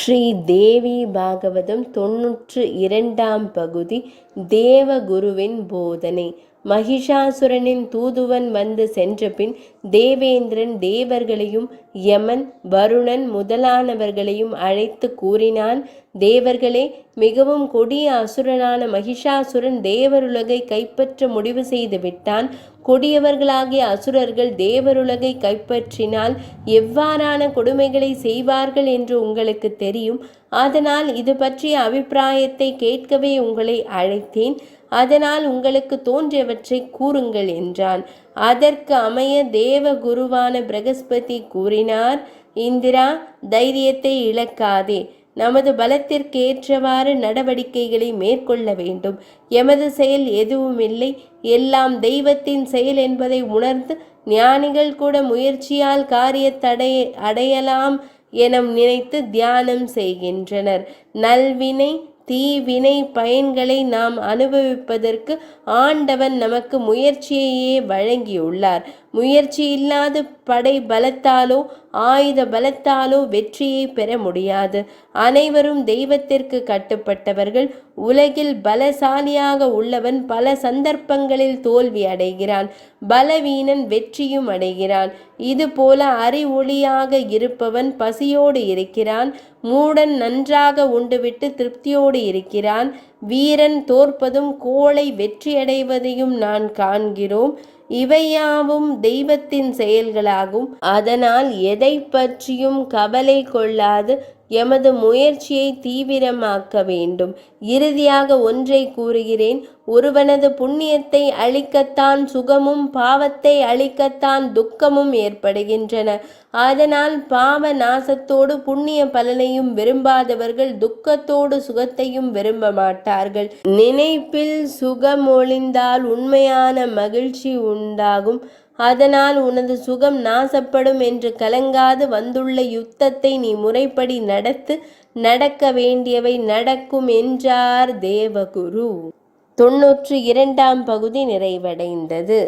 ஸ்ரீ தேவி பாகவதம் 92ஆம் பகுதி. தேவகுருவின் போதனை. மகிஷாசுரனின் தூதுவன் வந்து சென்றபின் தேவேந்திரன் தேவர்களையும் யமன் வருணன் முதலானவர்களையும் அழைத்து கூறினான். தேவர்களே, மிகவும் கொடிய அசுரனான மகிஷாசுரன் தேவருலகை கைப்பற்ற முடிவு செய்து விட்டான். கொடியவர்களாகிய அசுரர்கள் தேவருலகை கைப்பற்றினால் எவ்வாறான கொடுமைகளை செய்வார்கள் என்று உங்களுக்கு தெரியும். அதனால் இது பற்றிய அபிப்பிராயத்தை கேட்கவே உங்களை அழைத்தேன். அதனால் உங்களுக்கு தோன்றியவற்றை கூறுங்கள் என்றான். அதற்கு அமைய தேவகுருவான பிரகஸ்பதி கூறினார், இந்திரா, தைரியத்தை இழக்காதே. நமது பலத்திற்கு ஏற்றவாறு நடவடிக்கைகளை மேற்கொள்ள வேண்டும். எமது செயல் எதுவுமில்லை, எல்லாம் தெய்வத்தின் செயல் என்பதை உணர்ந்து ஞானிகள் கூட முயற்சியால் காரியத்தை அடையலாம் என நினைத்து தியானம் செய்கின்றனர். நல்வினை தீவினை பயன்களை நாம் அனுபவிப்பதற்கு ஆண்டவன் நமக்கு முயற்சியையே வழங்கியுள்ளார். முயற்சி இல்லாத படை பலத்தாலோ ஆயுத பலத்தாலோ வெற்றியை பெற முடியாது. அனைவரும் தெய்வத்திற்கு கட்டுப்பட்டவர்கள். உலகில் பலசாலியாக உள்ளவன் பல சந்தர்ப்பங்களில் தோல்வி அடைகிறான், பலவீனன் வெற்றியும் அடைகிறான். இதுபோல அறிவொளியாக இருப்பவன் பசியோடு இருக்கிறான், மூடன் நன்றாக உண்டுவிட்டு திருப்தியோடு இருக்கிறான். வீரன் தோற்பதும் கோழை வெற்றியடைவதையும் நான் காண்கிறோம். இவையாவும் தெய்வத்தின் செயல்களாகும். அதனால் எதை பற்றியும் கவலை கொள்ளாது எமது முயற்சியை தீவிரமாக்க வேண்டும். இறுதியாக ஒன்றை கூறுகிறேன். ஒருவனது புண்ணியத்தை அழிக்கத்தான் சுகமும் பாவத்தை அழிக்கத்தான் துக்கமும் ஏற்படுகின்றன. அதனால் பாவ நாசத்தோடு புண்ணிய பலனையும் விரும்பாதவர்கள் துக்கத்தோடு சுகத்தையும் விரும்ப மாட்டார்கள். நினைப்பில் சுகம் ஒளிந்தால் உண்மையான மகிழ்ச்சி உண்டாகும். அதனால் உனது சுகம் நாசப்படும் என்று கலங்காது வந்துள்ள யுத்தத்தை நீ முறைப்படி நடத்து. நடக்க வேண்டியவை நடக்கும் என்றார் தேவகுரு. 92ஆம் பகுதி நிறைவடைந்தது.